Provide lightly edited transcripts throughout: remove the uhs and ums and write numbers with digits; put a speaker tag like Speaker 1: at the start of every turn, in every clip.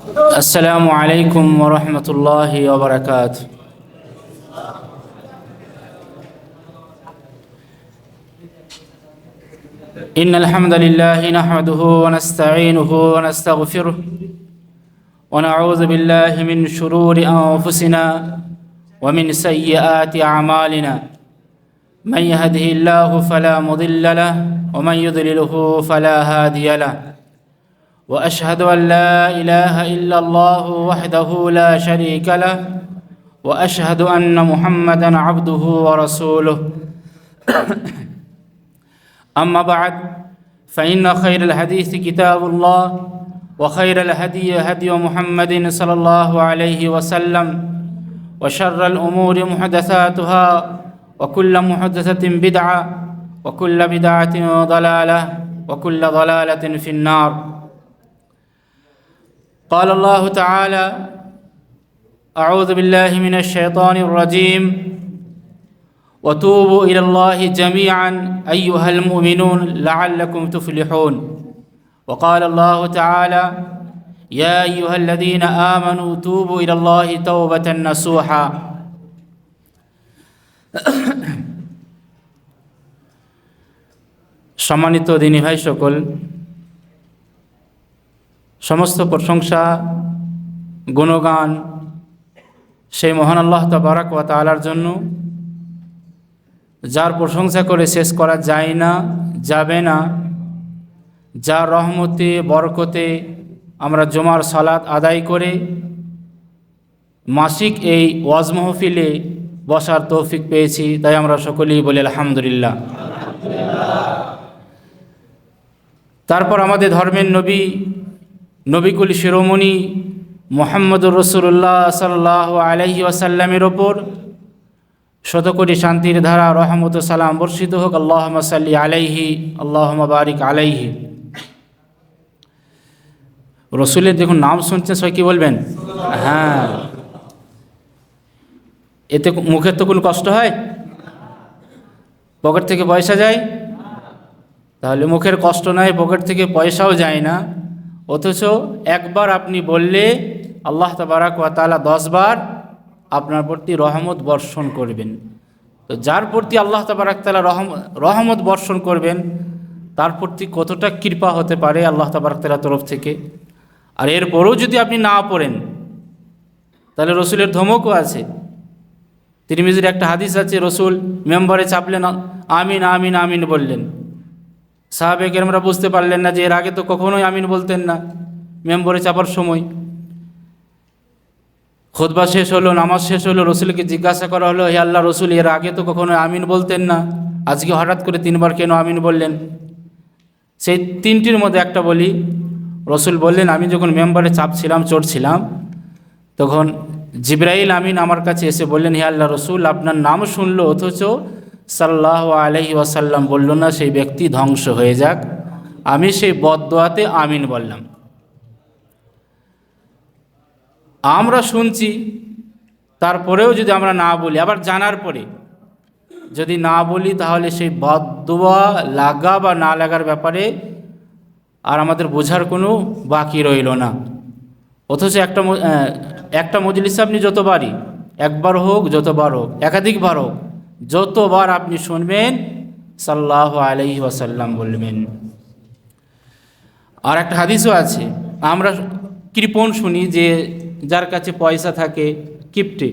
Speaker 1: السلام عليكم ورحمة الله وبركاته. إن الحمد لله نحمده ونستعينه ونستغفره ونعوذ بالله من شرور أنفسنا ومن سيئات أعمالنا. من يهده الله فلا مضل له ومن يضلله فلا هادي له. وأشهد أن لا إله إلا الله وحده لا شريك له وأشهد أن محمدًا عبده ورسوله. أما بعد فإن خير الحديث كتاب الله وخير الهدي هدي محمد صلى الله عليه وسلم وشر الأمور محدثاتها وكل محدثة بدعة وكل بدعة ضلالة وكل ضلالة في النار. قال الله تعالى: أعوذ بالله من الشيطان الرجيم وتوبوا إلى الله جميعا أيها المؤمنون لعلكم تفلحون. وقال الله تعالى: يا أيها الذين آمنوا توبوا إلى الله توبة نصوحا. সম্মানিত দিনী ভাই সকল, সমস্ত প্রশংসা গুণগান সেই মহান আল্লাহ তাবারক ওয়া তাআলার জন্য, যার প্রশংসা করে শেষ করা যায় না, যাবে না, যার রহমতে বরকতে আমরা জুমার সালাত আদায় করে মাসিক এই ওয়াজ মাহফিলে বসার তৌফিক পেয়েছি। তাই আমরা সকলেই বলি আলহামদুলিল্লাহ। তারপর আমাদের ধর্মের নবিকুল শিরোমণি মুহাম্মদুর রাসূলুল্লাহ সাল্লাল্লাহু আলাইহি ওয়াসাল্লামের ওপর শতকোটি শান্তির ধারা রহমত ও সালাম বর্ষিত হোক। আল্লাহুম্মা সাল্লি আলাইহি আল্লাহুম্মা বারিক আলাইহি। রসুলের যখন নাম শুনছেন সবাই কি বলবেন? হ্যাঁ, এতে মুখের তো কোনো কষ্ট হয়? পকেট থেকে পয়সা যায়? তাহলে মুখের কষ্ট নয়, পকেট থেকে পয়সাও যায় না, অথচ একবার আপনি বললে আল্লাহ তাবারক ওয়া তাআলা 10 বার আপনার প্রতি রহমত বর্ষণ করবেন। তো যার প্রতি আল্লাহ তাবারক তাআলা রহমত বর্ষণ করবেন, তার প্রতি কতটা কৃপা হতে পারে আল্লাহ তাবারক তাআলার তরফ থেকে। আর এরপরও যদি আপনি না পড়েন, তাহলে রসুলের ধমকও আছে। তিরমিজির একটা হাদিস আছে, রসুল মেম্বারে চাপলেন, আমিন আমিন আমিন বললেন। সাহাবে কেরামরা বুঝতে পারলেন না যে এর আগে তো কখনোই আমিন বলতেন না মেম্বারে চাপার সময়। খুতবা শেষ হলো, নামাজ শেষ হলো, রসুলকে জিজ্ঞাসা করা হলো, হে আল্লাহ রসুল, এর আগে তো কখনো আমিন বলতেন না, আজকে হঠাৎ করে 3 বার কেন আমিন বললেন? সেই 3টির মধ্যে একটা বলি। রসুল বললেন, আমি যখন মেম্বারে চাপছিলাম, চড়ছিলাম, তখন জিবরাইল আমিন আমার কাছে এসে বললেন, হে আল্লাহ রসুল, আপনার নাম শুনলো অথচ সাল্লাল্লাহু আলাইহি ওয়াসাল্লাম বলল না, সেই ব্যক্তি ধ্বংস হয়ে যাক। আমি সেই বদদোয়াতে আমিন বললাম। আমরা শুনছি, তারপরেও যদি আমরা না বলি, আবার জানার পরে যদি না বলি, তাহলে সেই বদদোয়া লাগা বা না লাগার ব্যাপারে আর আমাদের বোঝার কোনো বাকি রইল না। অথচ একটা মজলিসে আপনি যতবারই, একবার হোক, যতবার হোক, একাধিকবার হোক, যতবার আপনি শুনবেন সাল্লাল্লাহু আলাইহি ওয়াসাল্লাম বলবেন। আর একটা হাদিসও আছে, আমরা কৃপণ শুনি যে যার কাছে পয়সা থাকে কিপটে,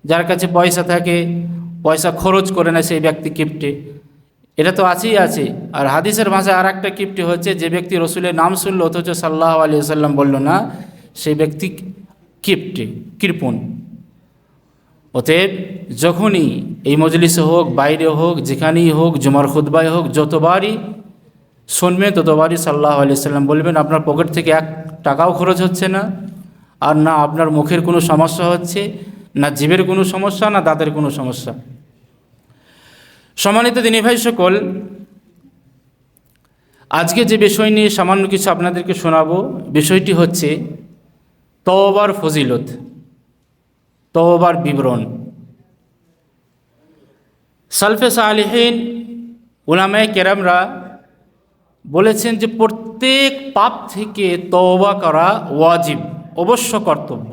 Speaker 1: যার কাছে পয়সা থাকে পয়সা খরচ করে না সেই ব্যক্তি কিপটে। এটা তো আছেই আছে। আর হাদিসের ভাষায় আর একটা কিপটে হচ্ছে, যে ব্যক্তি রসুলের নাম শুনলো অথচ সাল্লাল্লাহু আলাইহি ওয়াসাল্লাম বলল না, সেই ব্যক্তি কিপটে, কৃপণ। অতএব যখনই এই মজলিসে হোক, বাইরে হোক, যেখানেই হোক, জুমার খুতবায় হোক, যতবারই শুনবেন ততবারই সাল্লাল্লাহু আলাইহি ওয়াসাল্লাম বলবেন। আপনার পকেট থেকে 1 টাকাও খরচ হচ্ছে না, আর না আপনার মুখের কোনো সমস্যা হচ্ছে, না জিভের কোনো সমস্যা, না দাঁতের কোনো সমস্যা। সম্মানিত দিনী ভাই সকল, আজকে যে বিষয় নিয়ে সামান্য কিছু আপনাদেরকে শোনাবো, বিষয়টি হচ্ছে তওবার ফজিলত, তওবার বিবরণ। সালফে সালেহিন উলামায়ে কেরামরা বলেছেন যে প্রত্যেক পাপ থেকে তওবা করা ওয়াজিব। অবশ্য কর্তব্য।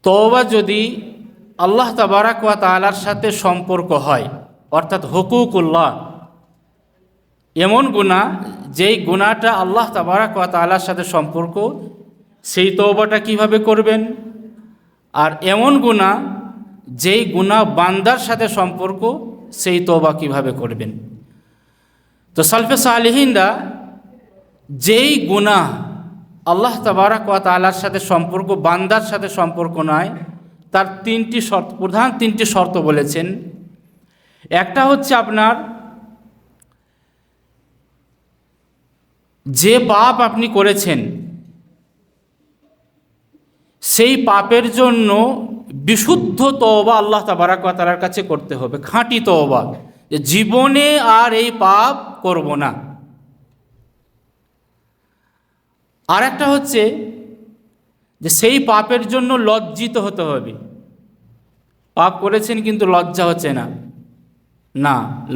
Speaker 1: তওবা যদি আল্লাহ তাবারাক ওয়া তাআলার সাথে সম্পর্ক হয়, অর্থাৎ হুকুকুল্লাহ, এমন গুনাহ যেই গুনাহটা আল্লাহ তাবারাক ওয়া তাআলার সাথে সম্পর্ক, সেই তওবাটা কিভাবে করবেন? আর এমন গুনাহ যেই গুনাহ বান্দার সাথে সম্পর্ক, সেই তওবা কিভাবে করবেন? তো সালফে সালেহিনরা যেই গুনাহ আল্লাহ তাবারাক ওয়া তাআলার সাথে সম্পর্ক, বান্দার সাথে সম্পর্ক নয়, তার তিনটি শর্ত, প্রধান তিনটি শর্ত বলেছেন। একটা হচ্ছে আপনার যে পাপ আপনি করেছেন সেই পাপের জন্য বিশুদ্ধ তওবা আল্লাহ তাবারাক ওয়া তাআলার কাছে করতে হবে, খাঁটি তওবা, যে জীবনে আর এই পাপ করব না। আর একটা হচ্ছে যে সেই পাপের জন্য লজ্জিত হতে হবে। পাপ করেছেন কিন্তু লজ্জা হচ্ছে না, না,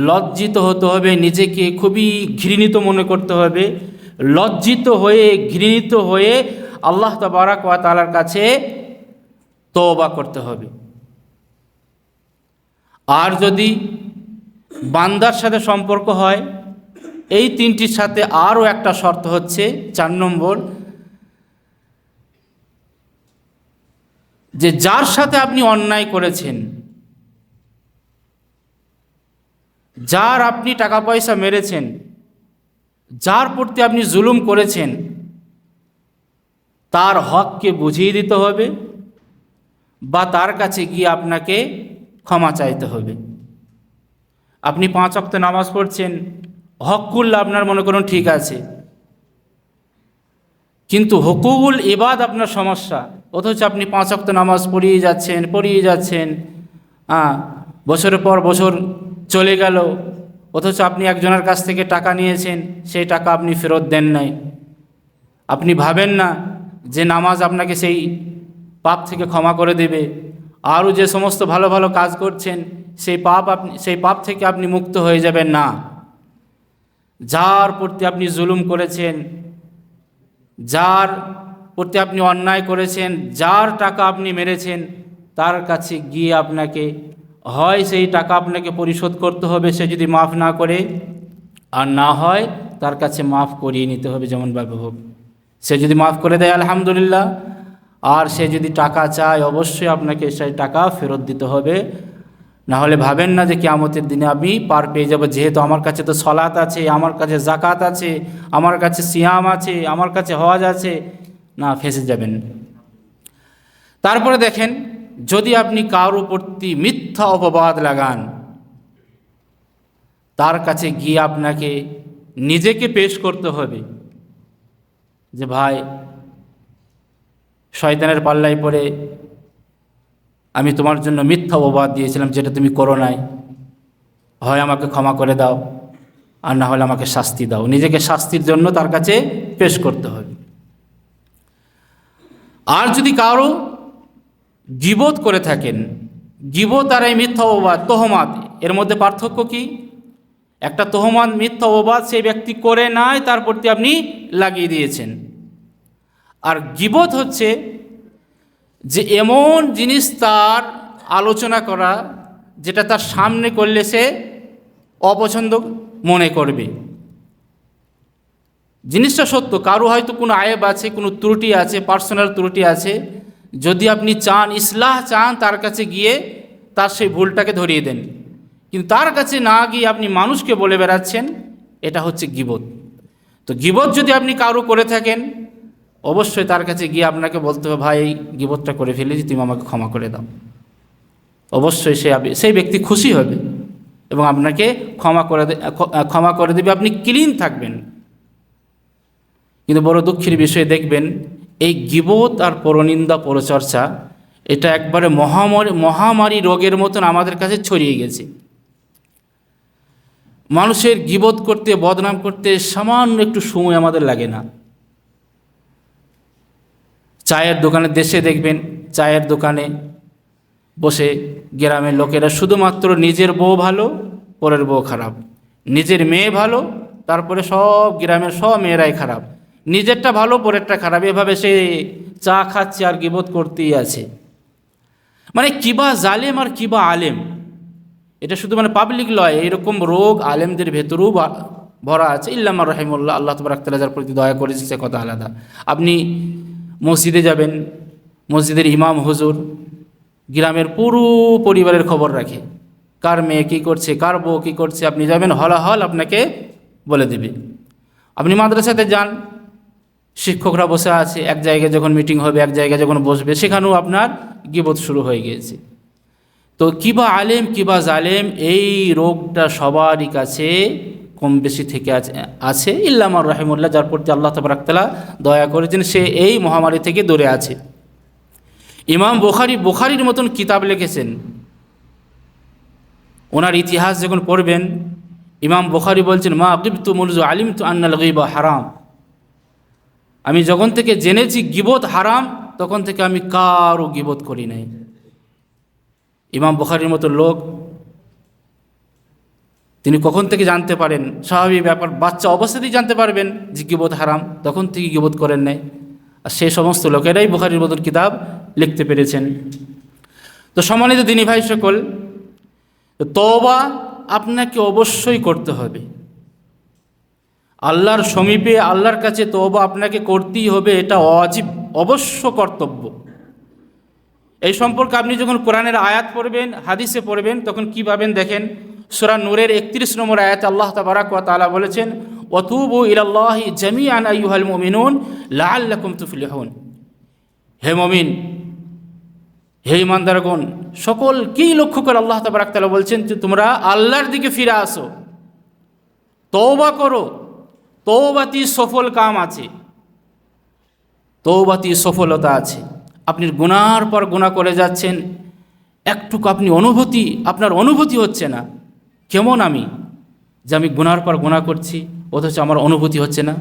Speaker 1: লজ্জিত হতে হবে, নিজেকে খুবই ঘৃণিত মনে করতে হবে, লজ্জিত হয়ে ঘৃণিত হয়ে আল্লাহ তাবারাক ওয়া তাআলার কাছে তওবা করতে হবে। আর যদি বান্দার সাথে সম্পর্ক হয়, এই তিনটির সাথে আরও একটা শর্ত হচ্ছে 4 নম্বর, যে যার সাথে আপনি অন্যায় করেছেন, যার আপনি টাকা পয়সা মেরেছেন, যার প্রতি আপনি জুলুম করেছেন, তার হককে বুঝিয়ে দিতে হবে বা তার কাছে গিয়ে আপনাকে ক্ষমা চাইতে হবে। আপনি 5 ওয়াক্ত নামাজ পড়ছেন, হকুল আপনার মনে করুন ঠিক আছে, কিন্তু হুকুকুল ইবাদ আপনার সমস্যা, অথচ আপনি 5 ওয়াক্ত নামাজ পড়িয়ে যাচ্ছেন, বছরের পর বছর চলে গেল, অথচ আপনি একজনের কাছ থেকে টাকা নিয়েছেন, সেই টাকা আপনি ফেরত দেন নাই। আপনি ভাবেন না যে নামাজ আপনাকে সেই পাপ থেকে ক্ষমা করে দেবে। আরও যে সমস্ত ভালো ভালো কাজ করছেন, সেই পাপ থেকে আপনি মুক্ত হয়ে যাবেন না। যার প্রতি আপনি জুলুম করেছেন, যার প্রতি আপনি অন্যায় করেছেন, যার টাকা আপনি মেরেছেন, তার কাছে গিয়ে আপনাকে হয় সেই টাকা আপনাকে পরিশোধ করতে হবে, সে যদি মাফ না করে, আর না হয় তার কাছে মাফ করিয়ে নিতে হবে যেমনভাবে হোক। সে যদি মাফ করে দেয় আলহামদুলিল্লাহ, আর সে যদি টাকা চায় অবশ্যই আপনাকে সেই টাকা ফেরত দিতে হবে। না হলে ভাবেন না যে কিয়ামতের দিনে আমি পার পেয়ে যাব, যেহেতু আমার কাছে তো সলাত আছে, আমার কাছে জাকাত আছে, আমার কাছে সিয়াম আছে, আমার কাছে হজ আছে, না, ফেঁসে যাবেন। তারপরে দেখেন, যদি আপনি কারো প্রতি মিথ্যা অপবাদ লাগান, তার কাছে গিয়ে আপনাকে নিজেকে পেশ করতে হবে যে ভাই, শয়তানের পাল্লায় পড়ে আমি তোমার জন্য মিথ্যা অপবাদ দিয়েছিলাম, যেটা তুমি করো নাই, হয় আমাকে ক্ষমা করে দাও, আর না হলে আমাকে শাস্তি দাও। নিজেকে শাস্তির জন্য তার কাছে পেশ করতে হবে। আর যদি কারো গীবত করে থাকেন, গীবত আর এই মিথ্যা অপবাদ, তোহমাত, এর মধ্যে পার্থক্য কি? একটা তোহমাত, মিথ্যা অপবাদ সেই ব্যক্তি করে নাই, তার প্রতি আপনি লাগিয়ে দিয়েছেন। আর গীবত হচ্ছে যে এমন জিনিস তার আলোচনা করা, যেটা তার সামনে করলে সে অপছন্দ মনে করবে। জিনিসটা সত্য, কারো হয়তো কোনো আয়েব আছে, কোনো ত্রুটি আছে, পার্সোনাল ত্রুটি আছে, যদি আপনি চান, ইসলাহ চান, তার কাছে গিয়ে তার সেই ভুলটাকে ধরিয়ে দেন, কিন্তু তার কাছে না গিয়ে আপনি মানুষকে বলে বেড়াচ্ছেন, এটা হচ্ছে গীবত। তো গীবত যদি আপনি কারো করে থাকেন, অবশ্যই তার কাছে গিয়ে আপনাকে বলতে হবে, ভাই এই গীবতটা করে ফেলেছি, তুমি আমাকে ক্ষমা করে দাও। অবশ্যই সেই ব্যক্তি খুশি হবে এবং আপনাকে ক্ষমা করে দেবে, আপনি ক্লিন থাকবেন। কিন্তু বড় দুঃখের বিষয়, দেখবেন এই গীবত আর পরনিন্দা, পরচর্চা, এটা একবারে মহামারী রোগের মতন আমাদের কাছে ছড়িয়ে গেছে। মানুষের গীবত করতে, বদনাম করতে সামান্য একটু সময় আমাদের লাগে না। চায়ের দোকানে, দেশে দেখবেন চায়ের দোকানে বসে গ্রামের লোকেরা শুধুমাত্র নিজের বউ ভালো, পরের বউ খারাপ, নিজের মেয়ে ভালো, তারপরে সব গ্রামের সব মেয়েরাই খারাপ, নিজেরটা ভালো পরেরটা খারাপ, এভাবে সে চা খাচ্ছে আর গীবত করতেই আছে। মানে কিবা জালেম আর কিবা আলেম, এটা শুধু মানে পাবলিক লয়, এরকম রোগ আলেমদের ভেতরেও ভরা আছে। ইল্লামা রহিমুল্লাহ, আল্লাহ তাবারক তাআলা যার প্রতি দয়া করেছে সে কথা আলাদা। আপনি মসজিদে যাবেন, মসজিদের ইমাম হুজুর গ্রামের পুরো পরিবারের খবর রাখে, কার মেয়ে কী করছে, কার বউ কী করছে, আপনি যাবেন হলাহল আপনাকে বলে দেবে। আপনি মাদ্রাসাতে যান, শিক্ষকরা বসে আছে, এক জায়গায় যখন মিটিং হবে, এক জায়গায় যখন বসবে, সেখানেও আপনার গীবত শুরু হয়ে গিয়েছে। তো কিবা আলেম কিবা জালেম, এই রোগটা সবারই কাছে কম বেশি থেকে আছে। ইল্লামা রহিমুল্লাহ, যার প্রতি আল্লাহ তাবারক তাআলা দয়া করেছেন, সে এই মহামারী থেকে দূরে আছে। ইমাম বুখারীর মতন কিতাব লিখেছেন, ওনার ইতিহাস যখন পড়বেন, ইমাম বুখারী বলছেন, মা গিবতু মুনযু আলিমতু আন্নাল গীবা হারাম, আমি যখন থেকে জেনেছি গীবত হারাম, তখন থেকে আমি কারও গীবত করি নাই। ইমাম বুখারীর মতো লোক, তিনি কখন থেকে জানতে পারেন? স্বাভাবিক ব্যাপার, বাচ্চা অবস্থাতেই জানতে পারবেন যে গীবত হারাম, তখন থেকে গীবত করেন নাই। আর সেই সমস্ত লোকেরাই বুখারীর মতন কিতাব লিখতে পেরেছেন। তো সম্মানিত দিনী ভাই সকল, তওবা আপনাকে অবশ্যই করতে হবে। আল্লাহর সমীপে, আল্লাহর কাছে তওবা আপনাকে করতেই হবে, এটা ওয়াজিব, অবশ্য কর্তব্য। এই সম্পর্কে আপনি যখন কোরআনের আয়াত পড়বেন, হাদিসে পড়বেন, তখন কী পাবেন দেখেন। সূরা নূরের 31 নম্বর আয়াতে আল্লাহ তাবারক ওয়া তাআলা বলেছেন, ওয়াতুবু ইলাল্লাহি জামিআন আইয়ুহাল মুমিনুন লাআল্লাকুম তুফলিহুন। হে মুমিন, হে ইমানদারগণ, সকলকেই লক্ষ্য করে আল্লাহ তাবারক তাআলা বলছেন যে তোমরা আল্লাহর দিকে ফিরে আসো, তওবা করো। তওবাতি সফল কাম আছে, তওবাতি সফলতা আছে। আপনি গুনার পর গুনাহ করে যাচ্ছেন, একটুকু আপনার অনুভূতি হচ্ছে না, কেমন আমি যে আমি গুনার পর গুনাহ করছি, অথচ আমার অনুভূতি হচ্ছে না।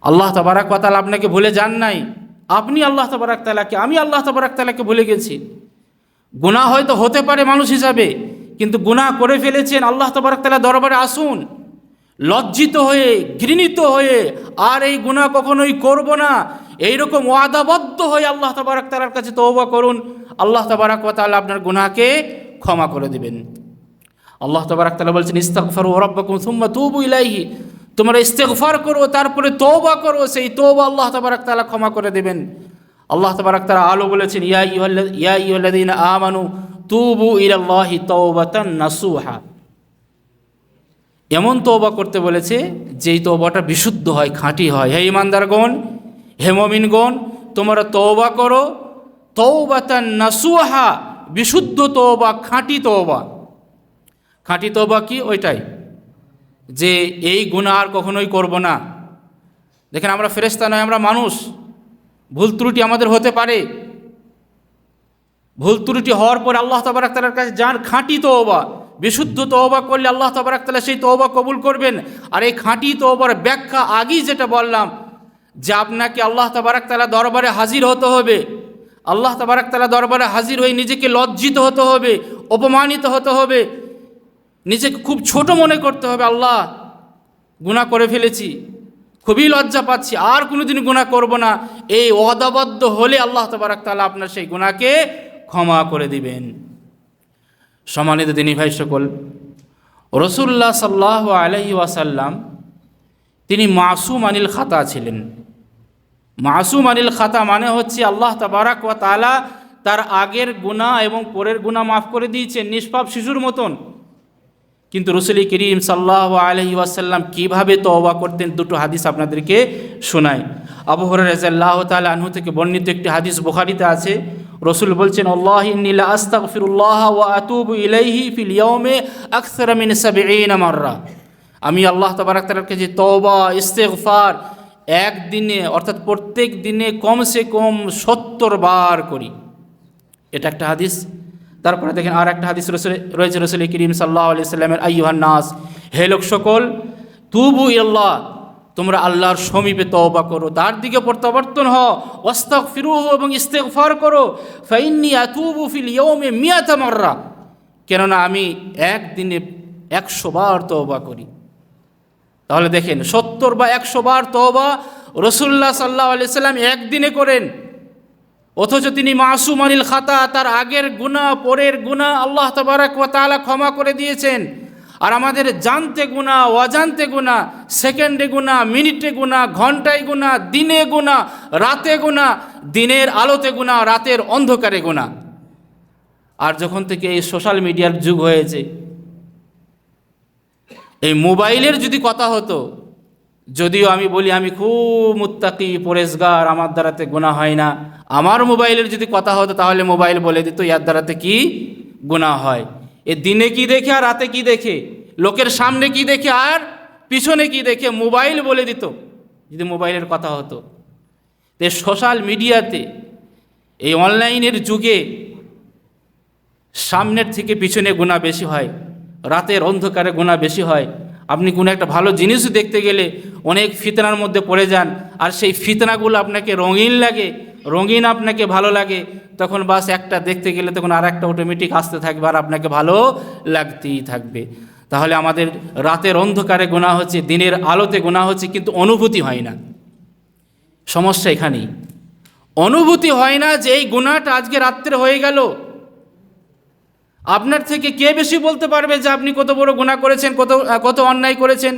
Speaker 1: আল্লাহ তাবারক ওয়া তাআলা আপনাকে ভুলে যান নাই, আপনি আল্লাহ তাবারক তাআলাকে, আমি আল্লাহ তাবারক তাআলাকে ভুলে গেছি। গুনাহ হয়তো হতে পারে মানুষ হিসাবে, কিন্তু গুনাহ করে ফেলেছেন, আল্লাহ তাবারক তাআলা দরবারে আসুন লজ্জিত হয়ে, ঘৃণিত হয়ে, আর এই গুনাহ কখনোই করব না, এইরকম ওয়াদাবদ্ধ হয়ে আল্লাহ তাবারক তাআলার কাছে তওবা করুন। আল্লাহ তাবারক ওয়া তাআলা আপনার গুনাহকে ক্ষমা করে দিবেন। আল্লাহ তাবারক তাআলা বলছেন, ইস্তাগফিরু রাব্বাকুম সুম্মা তুবু ইলাইহি, তোমরা ইস্তিগফার করো, তারপরে তওবা করো, সেই তওবা আল্লাহ তাবারক তাআলা ক্ষমা করে দেবেন। আল্লাহ তাবারক তাআলা আলো বলেছেন, ইয়া আইয়ুহাল্লাযীনা আমানু তুবু ইলাল্লাহি তাওবাতান নাসুহা। এমন তওবা করতে বলেছে যেই তওবাটা বিশুদ্ধ হয়, খাঁটি হয়। হে ইমানদারগণ, হে মুমিনগণ, তোমরা তওবা করো, তাওবাতান নাসুহা, বিশুদ্ধ তওবা, খাঁটি তওবা। খাঁটি তওবা কি? ওইটাই যে এই গুনাহ আর কখনোই করব না। দেখেন, আমরা ফেরেশতা নয়, আমরা মানুষ, ভুল ত্রুটি আমাদের হতে পারে। ভুল ত্রুটি হওয়ার পর আল্লাহ তাবারক তাআলার কাছে যান, খাঁটি তওবা, বিশুদ্ধ তওবা করলে আল্লাহ তাবারক তাআলা সেই তওবা কবুল করবেন। আর এই খাঁটি তওবার ব্যাখ্যা আগেই যেটা বললাম, যে আপনাকে আল্লাহ তাবারক তাআলা দরবারে হাজির হতে হবে। আল্লাহ তাবারক তাআলা দরবারে হাজির হয়ে নিজেকে লজ্জিত হতে হবে, অপমানিত হতে হবে, নিজেকে খুব ছোট মনে করতে হবে। আল্লাহ, গুনাহ করে ফেলেছি, খুবই লজ্জা পাচ্ছি, আর কোনোদিন গুনাহ করব না। এই ওয়াদাবদ্ধ হলে আল্লাহ তাবারক তাআলা আপনার সেই গুনাহকে ক্ষমা করে দিবেন। সম্মানিত দিনী ভাই সকল, রাসূলুল্লাহ সাল্লাল্লাহু আলাইহি ওয়াসাল্লাম তিনি মাসুম আনিল খাতা ছিলেন। মাসুম আনিল খাতা মানে হচ্ছে আল্লাহ তাবারক ওয়া তাআলা তার আগের গুনাহ এবং পরের গুনাহ মাফ করে দিয়েছেন, নিষ্পাপ শিশুর মতন। কিন্তু রাসূল করিম সাল্লাল্লাহু আলাইহি ওয়াসাল্লাম কীভাবে তওবা করতেন, দুটো হাদিস আপনাদেরকে শোনায়। আবু হুরায়রা রাদিয়াল্লাহু তাআলা আনহু থেকে বর্ণিত একটি হাদিস বুখারীতে আছে। রাসূল বলছেন, আল্লাহি ইন্নী লা আস্তাগফিরুল্লাহ ওয়া আতুবু ইলাইহি ফিল ইয়াউমি আকসারা মিন ৭০ মাররা। আমি আল্লাহ তাবারক তাআলার কাছে তওবা, ইস্তিগফার একদিনে, অর্থাৎ প্রত্যেক দিনে কমসে কম ৭০ বার করি। এটা একটা হাদিস। তারপরে দেখেন আর একটা হাদিস রয়েছে রাসূল করিম সাল্লাল্লাহু আলাইহি সাল্লামের, আইয়ুহান নাস, হে লোক সকল, তুবু ইলাল্লাহ, তোমরা আল্লাহর সমীপে তওবা করো, তার দিকে প্রত্যাবর্তন হও, ওয়াস্তাগফিরুহু, এবং ইস্তিগফার করো, ফাইন্নী আতুবু ফিল ইয়াউমি মিয়াতা মাররা, কেননা আমি একদিনে ১০০ বার তওবা করি। তাহলে দেখেন ৭০ বা ১০০ বার তওবা রাসূলুল্লাহ সাল্লাল্লাহু আলাইহি সাল্লাম একদিনে করেন, অথচ তিনি মাসুম আনিল খাতা, তার আগের গুনাহ পরের গুনাহ আল্লাহ তাবারক ওয়া তাআলা ক্ষমা করে দিয়েছেন। আর আমাদের জানতে গুনাহ, অজান্তে গুনাহ, সেকেন্ডে গুনাহ, মিনিটে গুনাহ, ঘন্টায় গুনাহ, দিনে গুনাহ, রাতে গুনাহ, দিনের আলোতে গুনাহ, রাতের অন্ধকারে গুনাহ। আর যখন থেকে এই সোশ্যাল মিডিয়ার যুগ হয়েছে, এই মোবাইলের যদি কথা হতো, যদিও আমি বলি আমি খুব মুত্তাকি পরেজগার, আমার দ্বারাতে গুনাহ হয় না, আমার মোবাইলের যদি কথা হতো তাহলে মোবাইল বলে দিত ইয়ার দ্বারাতে কি গুনাহ হয়। এ দিনে কি দেখে আর রাতে কি দেখে, লোকের সামনে কি দেখে আর পিছনে কি দেখে, মোবাইল বলে দিত যদি মোবাইলের কথা হতো। তো সোশ্যাল মিডিয়াতে, এই অনলাইনের যুগে সামনের থেকে পিছনে গুনাহ বেশি হয়, রাতের অন্ধকারে গুনাহ বেশি হয়। আপনি কোনো একটা ভালো জিনিসও দেখতে গেলে অনেক ফিতনার মধ্যে পড়ে যান, আর সেই ফিতনাগুলো আপনাকে রঙিন লাগে, রঙিন আপনাকে ভালো লাগে, তখন বাস একটা দেখতে গেলে তখন আর একটা অটোমেটিক আসতে থাকবে আর আপনাকে ভালো লাগতেই থাকবে। তাহলে আমাদের রাতের অন্ধকারে গুনাহ হচ্ছে, দিনের আলোতে গুনাহ হচ্ছে, কিন্তু অনুভূতি হয় না। সমস্যা এখানেই, অনুভূতি হয় না যে এই গুনাহটা আজকে রাত্রে হয়ে গেল। আপনার থেকে কে বেশি বলতে পারবে যে আপনি কত বড় গুনাহ করেছেন, কত অন্যায় করেছেন?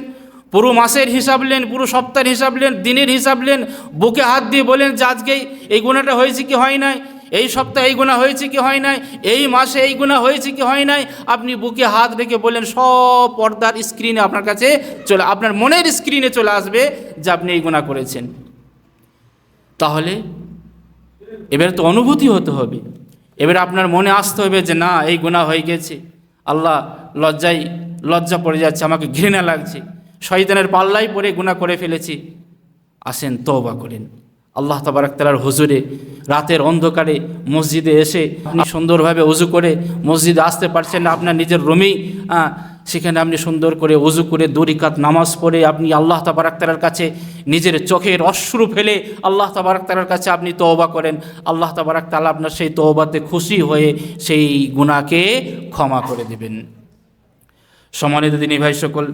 Speaker 1: পুরো মাসের হিসাব নেন, পুরো সপ্তাহের হিসাব নেন, দিনের হিসাব নেন, বুকে হাত দিয়ে বলেন যে আজকে এই গুনাহটা হয়েছে কি হয় নাই, এই সপ্তাহে এই গুনাহ হয়েছে কি হয় নাই, এই মাসে এই গুনাহ হয়েছে কি হয় নাই। আপনি বুকে হাত রেখে বলেন, সব পর্দার স্ক্রিনে আপনার কাছে আপনার মনের স্ক্রিনে চলে আসবে যে আপনি এই গুনাহ করেছেন। তাহলে এবারে তো অনুভূতি হতে হবে, এবারে আপনার মনে আসতে হবে যে না, এই গুনাহ হয়ে গেছে, আল্লাহ লজ্জা পড়ে যাচ্ছে, আমাকে ঘৃণা লাগছে, শয়তানের পাল্লাই পড়ে গুনাহ করে ফেলেছি। আসেন তওবা করেন আল্লাহ তাবারক তাআলার হুজুরে। রাতের অন্ধকারে মসজিদে এসে আপনি সুন্দরভাবে ওযু করে মসজিদে আসতে পারছেন না, আপনার নিজের রুমেই সেখানে আপনি সুন্দর করে ওযু করে 2 রাকাত নামাজ পড়ে আপনি আল্লাহ তাবারক তাআলার কাছে নিজের চোখের অশ্রু ফেলে আল্লাহ তাবারক তাআলার কাছে আপনি তওবা করেন। আল্লাহ তাবারক তাআলা আপনার সেই তওবাতে খুশি হয়ে সেই গুনাহকে ক্ষমা করে দেবেন। সম্মানিত দিনী ভাই সকল,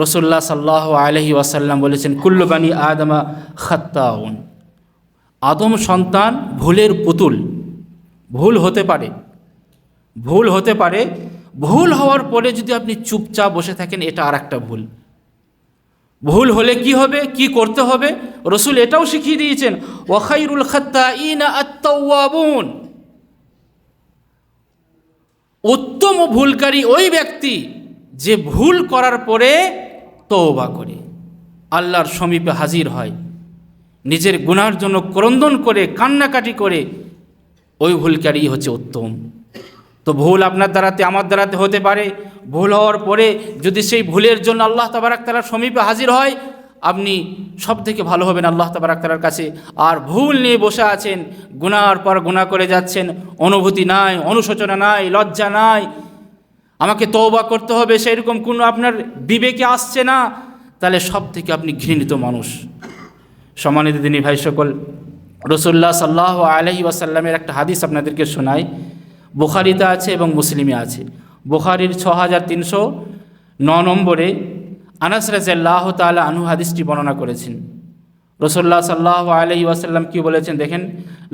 Speaker 1: রাসূলুল্লাহ সাল্লাল্লাহু আলাইহি ওয়াসাল্লাম বলেছেন, কুল্লু বানি আদমা খাত্তাউন, আদম সন্তান ভুলের পুতুল। ভুল হতে পারে, ভুল হওয়ার পরে যদি আপনি চুপচাপ বসে থাকেন, এটা আর একটা ভুল। ভুল হলে কি হবে, কি করতে হবে, রাসূল এটাও শিখিয়ে দিয়েছেন, ওয়া খায়রুল খাত্তাইনা আত-তাওয়াবুন, উত্তম ভুলকারী ওই ব্যক্তি যে ভুল করার পরে তওবা করে, আল্লাহর সমীপে হাজির হয়, নিজের গুনাহর জন্য ক্রন্দন করে কান্নাকাটি করে, ওই ভুলকারী হচ্ছে উত্তম। তো ভুল আপনার দ্বারাতে আমার দ্বারাতে হতে পারে, ভুল হওয়ার পরে যদি সেই ভুলের জন্য আল্লাহ তাবারক তাআলার সমীপে হাজির হয়, আপনি সব থেকে ভালো হবেন আল্লাহ তাবারক তাআলার কাছে। আর ভুল নিয়ে বসে আছেন, গুনাহর পর গুনাহ করে যাচ্ছেন, অনুভূতি নাই, অনুশোচনা নাই, লজ্জা নাই, আমাকে তওবা করতে হবে সেরকম কোনো আপনার বিবেকে আসছে না, তাহলে সব থেকে আপনি ঘৃণিত মানুষ। সম্মানিত দিনী ভাই সকল, রাসূলুল্লাহ সাল্লাল্লাহু আলাইহি ওয়াসাল্লামের একটা হাদিস আপনাদেরকে শোনাই, বুখারীতে আছে এবং মুসলিমে আছে। বুখারীর 6309 নম্বরে আনাস রাদিয়াল্লাহু তাআলা আনহু হাদিসটি বর্ণনা করেছেন। রাসূলুল্লাহ সাল্লাল্লাহু আলাইহি ওয়াসাল্লাম কি বলেছেন দেখেন,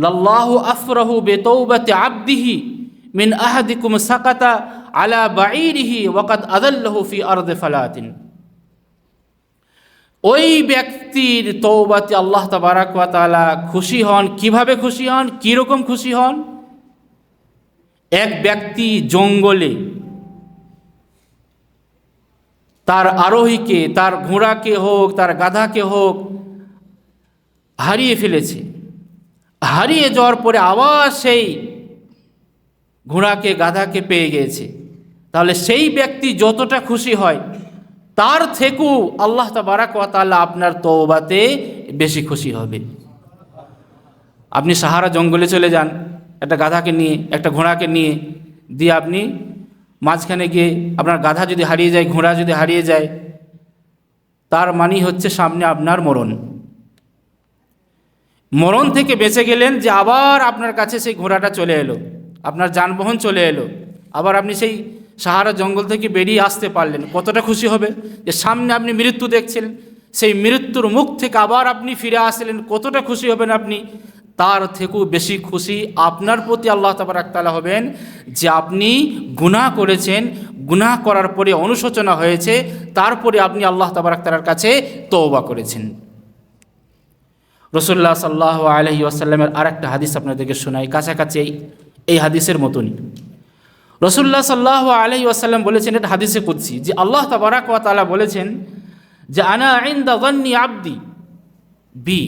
Speaker 1: লাল্লাহু আফরাহু বিতাওবাতি আবদিহি মিন আহাদিকুম সাকাতা আলা বাঈরিহি ওয়া কাদ আযাল্লাহু ফি আরদি ফালাতিন। ওই ব্যক্তির তওবাতে আল্লাহ তাবারক ওয়া তাআলা খুশি হন। কিভাবে খুশি হন, কীরকম খুশি হন? এক ব্যক্তি জঙ্গলে তার আরোহীকে, তার ঘোড়াকে হোক, তার গাধাকে হোক হারিয়ে ফেলেছে, হারিয়ে যাওয়ার পরে আবার সেই ঘোড়াকে গাধাকে পেয়ে গিয়েছে, তাহলে সেই ব্যক্তি যতটা খুশি হয় তার থেকেও আল্লাহ তাবারক ওয়া তাআলা আপনার তওবাতে বেশি খুশি হবে। আপনি সাহারা জঙ্গলে চলে যান একটা গাধাকে নিয়ে, একটা ঘোড়াকে নিয়ে, দিয়ে আপনি মাঝখানে গিয়ে আপনার গাধা যদি হারিয়ে যায়, ঘোড়া যদি হারিয়ে যায়, তার মানে হচ্ছে সামনে আপনার মরণ থেকে বেঁচে গেলেন, যে আবার আপনার কাছে সেই ঘোড়াটা চলে এলো, আপনার যানবাহন চলে এলো, আবার আপনি সেই সাহারা জঙ্গল থেকে বেরিয়ে আসতে পারলেন। কতটা খুশি হবে যে সামনে আপনি মৃত্যু দেখছিলেন, সেই মৃত্যুর মুখ থেকে আবার আপনি ফিরে আসলেন, কতটা খুশি হবেন আপনি? তার থেকেও বেশি খুশি আপনার প্রতি আল্লাহ তাবারক তাআলা হবেন যে আপনি গুনাহ করেছেন, গুনাহ করার পরে অনুশোচনা হয়েছে, তারপরে আপনি আল্লাহ তাবারক তাআলার কাছে তওবা করেছেন। রাসূলুল্লাহ সাল্লাল্লাহু আলাইহি ওয়াসাল্লামের আরেকটা হাদিস আপনাদেরকে শোনাই, কাছাকাছি এই হাদিসের মতনই। রাসূলুল্লাহ সাল্লাল্লাহু আলাইহি ওয়াসাল্লাম বলেছেন, এটা হাদিসে কুদসি, যে আল্লাহ তাবারক ওয়া তাআলা বলেছেন যে আনা ইনদা যান্নি আবদি বি,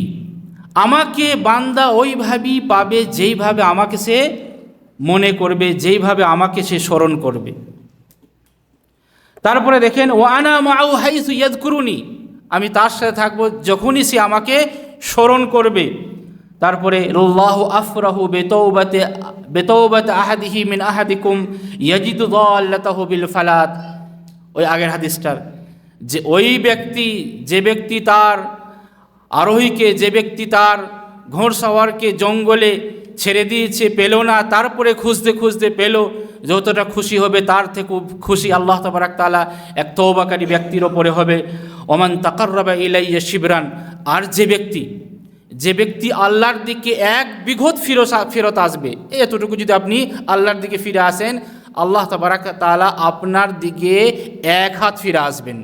Speaker 1: আমাকে বান্দা ওইভাবেই পাবে যেইভাবে আমাকে সে মনে করবে, যেইভাবে আমাকে সে স্মরণ করবে। তারপরে দেখেন ওয়া আনা মাআহু হাইসু ইয়াযকুরুনি, আমি তার সাথে থাকবো যখনই সে আমাকে স্মরণ করবে। তারপরে আল্লাহু আফরাহু বিতাওবাতি আহাদিহি মিন আহাদিকুম ইয়াজিদু দাল্লাতাহু বিল ফালাত, ওই আগের হাদিসটার, যে ওই ব্যক্তি, যে ব্যক্তি তার আরোহীকে, যে ব্যক্তি তার ঘোড়সাওয়ারকে জঙ্গলে ছেড়ে দিয়েছে, পেল না, তারপরে খুঁজতে খুঁজতে পেল, যতটা খুশি হবে তার থেকে খুশি আল্লাহ তাবারক তাআলা এক তওবাকারী ব্যক্তির ওপরে হবে। ওমান তাকাররাবা ইলাইয়া শিবরান, আর যে ব্যক্তি আল্লাহর দিকে এক বিঘত ফেরত আসবে, এতটুকু যদি আপনি আল্লাহর দিকে ফিরে আসেন, আল্লাহ তাবারক তাআলা আপনার দিকে এক হাত ফিরে আসবেন।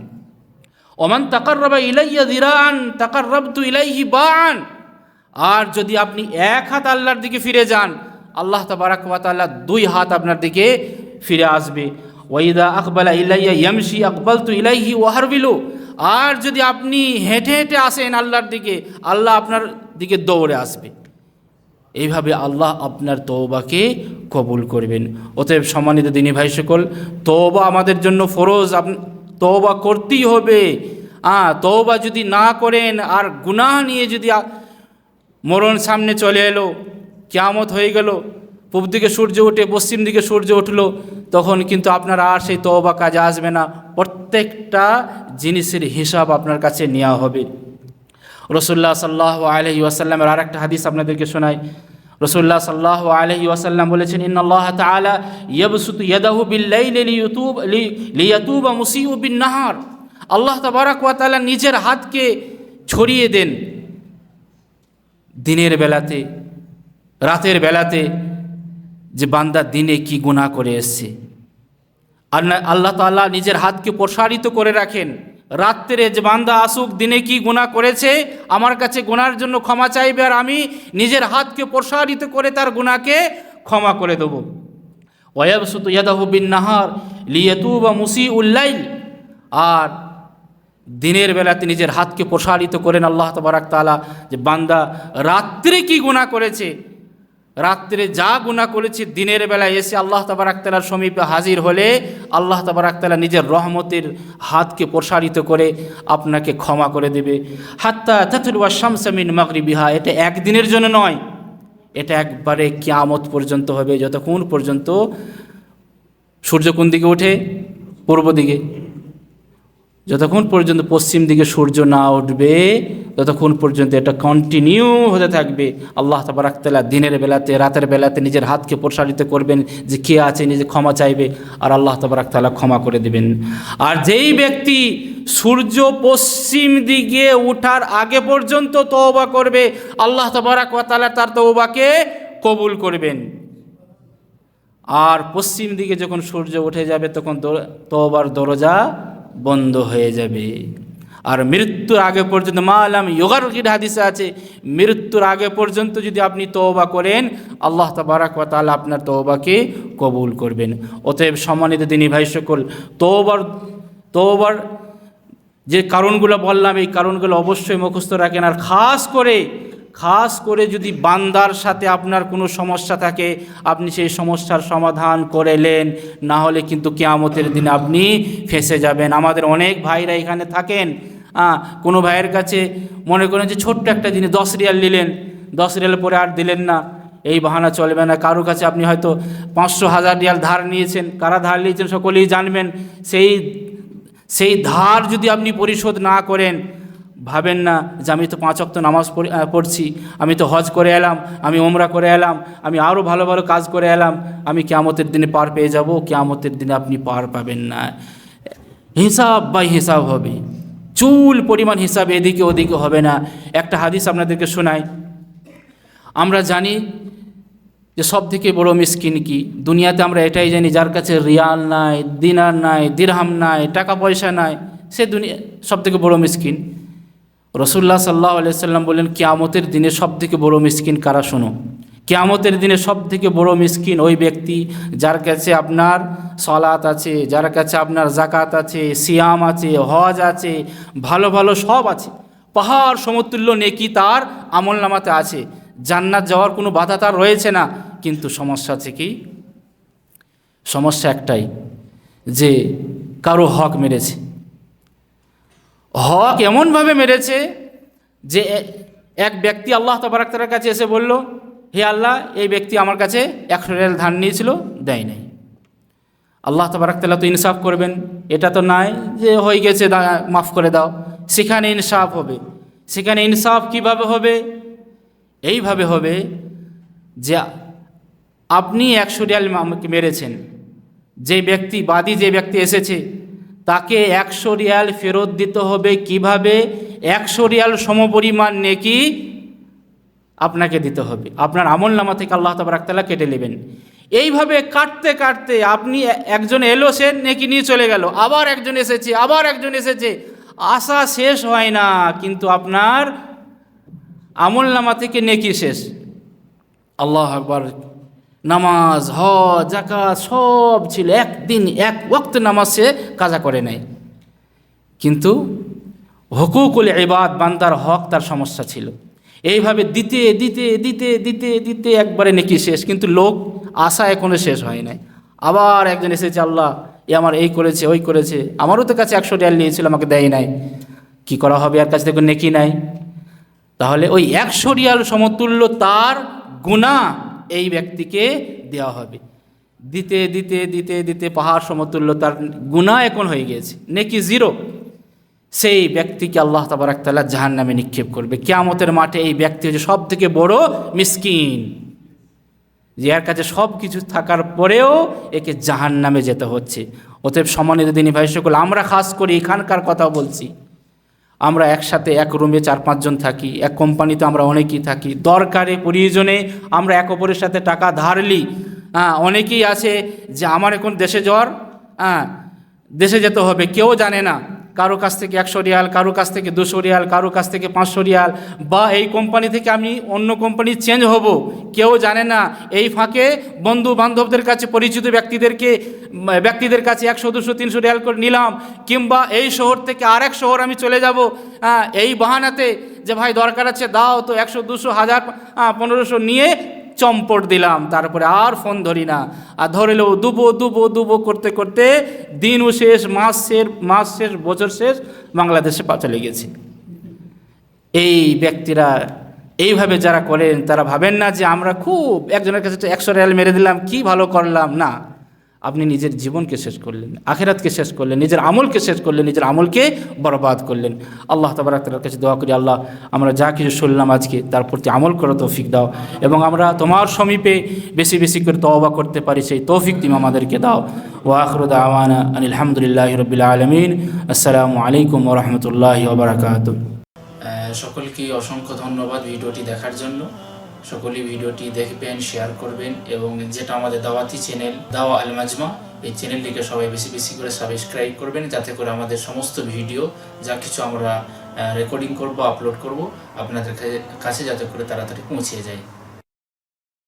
Speaker 1: ওমান তাকাররাবা ইলাইয়া যিরাআন তাকাররাবতু ইলাইহি বাআন, আর যদি আপনি এক হাত আল্লাহর দিকে ফিরে যান, আল্লাহ তাবারক ওয়া তাআলা দুই হাত আপনার দিকে ফিরে আসবে। ওয়াইদা আকবালা ইলাইয়া ইয়ামশি আকবালতু ইলাইহি ওয়াহারবিলু, আর যদি আপনি হেঁটে হেঁটে আসেন আল্লাহর দিকে, আল্লাহ আপনার দিকে দৌড়ে আসবে। এইভাবে আল্লাহ আপনার তওবাকে কবুল করবেন। অতএব সম্মানিত দিনী ভাই সকল, তওবা আমাদের জন্য ফরজ, তওবা করতেই হবে। তওবা যদি না করেন আর গুনাহ নিয়ে যদি মরণ সামনে চলে এলো, কিয়ামত হয়ে গেল, পূব দিকে সূর্য উঠে পশ্চিম দিকে সূর্য উঠলো, তখন কিন্তু আপনার আর সেই তওবা কাজে আসবে না। প্রত্যেকটা জিনিসের হিসাব আপনার কাছে নেওয়া হবে। রাসূলুল্লাহ সাল্লাল্লাহু আলাইহি ওয়াসাল্লামের আরেকটা হাদিস আপনাদেরকে শোনাই। রাসূলুল্লাহ সাল্লাল্লাহু আলাইহি ওয়াসাল্লাম বলেছেন, ইন্নাল্লাহ তাআলা ইয়াবসুতু ইয়াদাহু বিল-লাইলি লিয়াতুবা মুসিউ বিন-নাহার, আল্লাহ তাবারক ওয়া তাআলা নিজের হাতকে ছড়িয়ে দেন দিনের বেলাতে, রাতের বেলাতে, যে বান্দা দিনে কি গুনাহ করে এসছে। আর আল্লাহ তাআলা নিজের হাতকে প্রসারিত করে রাখেন রাত্রে, যে বান্দা আসুক দিনে কি গুনাহ করেছে, আমার কাছে গুনার জন্য ক্ষমা চাইবে, আর আমি নিজের হাতকে প্রসারিত করে তার গুনাহকে ক্ষমা করে দেব। ওয়ায়াবসুতু ইয়াদাহু বিন-নাহার লিয়াতুবা মুসিউল লাইল, আর দিনের বেলাতে নিজের হাতকে প্রসারিত করেন আল্লাহ তাবারক তাআলা, যে বান্দা রাত্রে কি গুনাহ করেছে, রাত্রে যা গুনাহ করেছে, দিনের বেলায় এসে আল্লাহ তাবারক তাআলার সমীপে হাজির হলে আল্লাহ তাবারক তাআলা নিজের রহমতের হাতকে প্রসারিত করে আপনাকে ক্ষমা করে দেবে। হাত্তা তাতলুয়া শামসু মিন মাগরিবিহা, এটা একদিনের জন্য নয়, এটা একবারে কিয়ামত পর্যন্ত হবে। যতক্ষণ পর্যন্ত সূর্য কোন দিকে ওঠে? পূর্ব দিকে। যতক্ষণ পর্যন্ত পশ্চিম দিকে সূর্য না উঠবে, ততক্ষণ পর্যন্ত এটা কন্টিনিউ হতে থাকবে। আল্লাহ তাবারক তাআলা দিনের বেলাতে, রাতের বেলাতে নিজের হাতকে প্রসারিত করবেন, যে কে আছে নিজে ক্ষমা চাইবে, আর আল্লাহ তাবারক তাআলা ক্ষমা করে দেবেন। আর যেই ব্যক্তি সূর্য পশ্চিম দিকে ওঠার আগে পর্যন্ত তওবা করবে, আল্লাহ তাবারক ওয়া তাআলা তার তওবাকে কবুল করবেন। আর পশ্চিম দিকে যখন সূর্য উঠে যাবে, তখন তওবার দরজা বন্ধ হয়ে যাবে। আর মৃত্যুর আগে পর্যন্ত, মালাম ইউগারগির হাদিসে আছে, মৃত্যুর আগে পর্যন্ত যদি আপনি তওবা করেন, আল্লাহ তাবারক ওয়া তাআলা আপনার তওবাকে কবুল করবেন। অতএব সম্মানিত দিনী ভাই সকল, তওবার যে কারণগুলো বললাম, এই কারণগুলো অবশ্যই মুখস্থ রাখেন। আর খাস করে যদি বান্দার সাথে আপনার কোনো সমস্যা থাকে, আপনি সেই সমস্যার সমাধান করেলেন, না হলে কিন্তু কিয়ামতের দিন আপনি ফেঁসে যাবেন। আমাদের অনেক ভাইরা এখানে থাকেন, কোনো ভাইয়ের কাছে মনে করেন যে ছোট্ট একটা জিনিস 10 রিয়াল নিলেন, 10 রিয়াল পরে আর দিলেন না, এই বাহানা চলবে না। কারোর কাছে আপনি হয়তো 500,000 রিয়াল ধার নিয়েছেন, কারা ধার নিয়েছেন সকলেই জানবেন। সেই ধার যদি আপনি পরিশোধ না করেন, ভাবেন না যে আমি তো 5 ওয়াক্ত নামাজ পড়ছি, আমি তো হজ করে এলাম, আমি ওমরা করে এলাম, আমি আরও ভালো ভালো কাজ করে এলাম, আমি কিয়ামতের দিনে পার পেয়ে যাব। কিয়ামতের দিনে আপনি পার পাবেন না, হিসাব বাই হিসাব হবে। চুল পরিমাণ হিসাব এদিকে ওদিকে হবে না। একটা হাদিস আপনাদেরকে শোনাই। আমরা জানি যে সব থেকে বড় মিসকিন কি দুনিয়াতে, আমরা এটাই জানি, যার কাছে রিয়াল নাই, দিনার নাই, দিরহাম নাই, টাকা পয়সা নাই, সে দুনিয়া সব থেকে বড় মিসকিন। রাসূলুল্লাহ সাল্লাল্লাহু আলাইহি সাল্লাম বলেন, কিয়ামতের দিনে সব থেকে বড় মিসকিন কারা? শোনো, কিয়ামতের দিনে সব থেকে বড় মিসকিন ওই ব্যক্তি যার কাছে আপনার সালাত আছে, যার কাছে আপনার যাকাত আছে, সিয়াম আছে, হজ আছে, ভালো ভালো সব আছে, পাহাড় সমতুল্য নেকি তার আমলনামাতে আছে, জান্নাত যাওয়ার কোনো বাধা তার রয়েছে না। কিন্তু সমস্যা আছে কি? সমস্যা একটাই, যে কারো হক মেরেছে। হক এমনভাবে মেরেছে যে এক ব্যক্তি আল্লাহ তাবারক তাআলার কাছে এসে বলল, হে আল্লাহ, এই ব্যক্তি আমার কাছে 100 রিয়াল ধার নিয়েছিল, দেয় নাই। আল্লাহ তাবারক তাআলা তো ইনসাফ করবেন, এটা তো নাই যে হয়ে গেছে মাফ করে দাও। সেখানে ইনসাফ হবে। সেখানে ইনসাফ কিভাবে হবে? এইভাবে হবে যে আপনি 100 রিয়াল আমাকে মেরেছেন, যে ব্যক্তি বাদী, যে ব্যক্তি এসেছে, তাকে 100 রিয়াল ফেরত দিতে হবে। কিভাবে? 100 রিয়াল সমপরিমাণ নেকি আপনাকে দিতে হবে। আপনার আমলনামা থেকে আল্লাহ তাবারক তাআলা কেটে নেবেন। এইভাবে কাটতে কাটতে আপনি, একজন এলো, সে নেকি নিয়ে চলে গেল, আবার একজন এসেছে, আবার একজন এসেছে, আশা শেষ হয় না, কিন্তু আপনার আমলনামা থেকে নেকি শেষ। আল্লাহু আকবার। নামাজ, হজ, যাকাত সব ছিল, একদিন এক ওয়াক্ত নামাজ সে কাজা করে নাই, কিন্তু হুকুকুল ইবাদ, বান্দার হক তার সমস্যা ছিল। এইভাবে দিতে দিতে দিতে দিতে দিতে একবারে নেকি শেষ, কিন্তু লোক আশা এখনো শেষ হয় নাই। আবার একজন এসেছে, আল্লাহ এ আমার এই করেছে, ওই করেছে, আমারও তো কাছে 100 রিয়াল নিয়েছিল, আমাকে দেয় নাই, কি করা হবে? আর কাছে দেখুন নেকি নাই। তাহলে ওই 100 রিয়াল সমতুল্য তার গুনাহ এই ব্যক্তিকে দেওয়া হবে। দিতে দিতে দিতে দিতে পাহাড় সমতুল্য তার গুনাহ এখন হয়ে গিয়েছে, নেকি জিরো। সেই ব্যক্তিকে আল্লাহ তাবারক তাআলা জাহান্নামে নিক্ষেপ করবে। কিয়ামতের মাঠে এই ব্যক্তি হচ্ছে সব থেকে বড় মিসকিন, যে এর কাছে সব কিছু থাকার পরেও একে জাহান্নামে যেতে হচ্ছে। অতএব সম্মানিত দিনী ভাই সকল, আমরা খাস করে এখানকার কথা বলছি, আমরা একসাথে এক রুমে 4-5 জন থাকি, এক কোম্পানিতে আমরা অনেকেই থাকি, দরকারে প্রয়োজনে আমরা এক অপরের সাথে টাকা ধার নিই। অনেকেই আছে যে আমার এখন দেশে যাওয়ার, দেশে যেতে হবে, কেউ জানে না, কারো কাছ থেকে 100 রিয়াল, কারো কাছ থেকে 200 রিয়াল, কারো কাছ থেকে 500 রিয়াল, বা এই কোম্পানি থেকে আমি অন্য কোম্পানি চেঞ্জ হব, কেউ জানে না। এই ফাঁকে বন্ধু বান্ধবদের কাছে, পরিচিত ব্যক্তিদের কাছে 100, 200, 300 রিয়াল করে নিলাম, কিংবা এই শহর থেকে আরেক শহর আমি চলে যাব, এই বাহানাতে যে ভাই দরকার আছে দাও, তো 100, 200, 1000, 1500 নিয়ে চম্পট দিলাম, তারপরে আর ফোন ধরি না। আর ধরলেও দুবো করতে করতে দিনও শেষ, মাস শেষ, বছর শেষ, বাংলাদেশে চলে গেছে। এই ব্যক্তিরা এইভাবে যারা করেন, তারা ভাবেন না যে আমরা খুব একজনের কাছে 100 রিয়াল মেরে দিলাম, কি ভালো করলাম। না, আপনি নিজের জীবনকে শেষ করলেন, আখিরাতকে শেষ করলেন, নিজের আমলকে শেষ করলেন, নিজের আমলকে বরবাদ করলেন। আল্লাহ তাবারক তাআলার কাছে দোয়া করি, আল্লাহ আমরা যা কিছু শুনলাম আজকে তার প্রতি আমল করার তৌফিক দাও, এবং আমরা তোমার সমীপে বেশি বেশি করে তওবা করতে পারি, সেই তৌফিক তুমি আমাদেরকে দাও। ওয়া আখিরু দাওয়ানা আনিল হামদুলিল্লাহি রাব্বিল আলামিন। আসসালামু আলাইকুম ওয়া রাহমাতুল্লাহি ওয়া বারাকাতুহু। সকলকে অসংখ্য ধন্যবাদ ভিডিওটি দেখার জন্য। সকলেই ভিডিওটি দেখবেন, শেয়ার করবেন, এবং যেটা আমাদের দাওয়াতি চ্যানেল দাওয়া আল মাজমা, এই চ্যানেলটিকে সবাই বেশি বেশি করে সাবস্ক্রাইব করবেন, যাতে করে আমাদের সমস্ত ভিডিও যা কিছু আমরা রেকর্ডিং করব, আপলোড করব, আপনাদের কাছে যাতে করে তাড়াতাড়ি পৌঁছে যায়।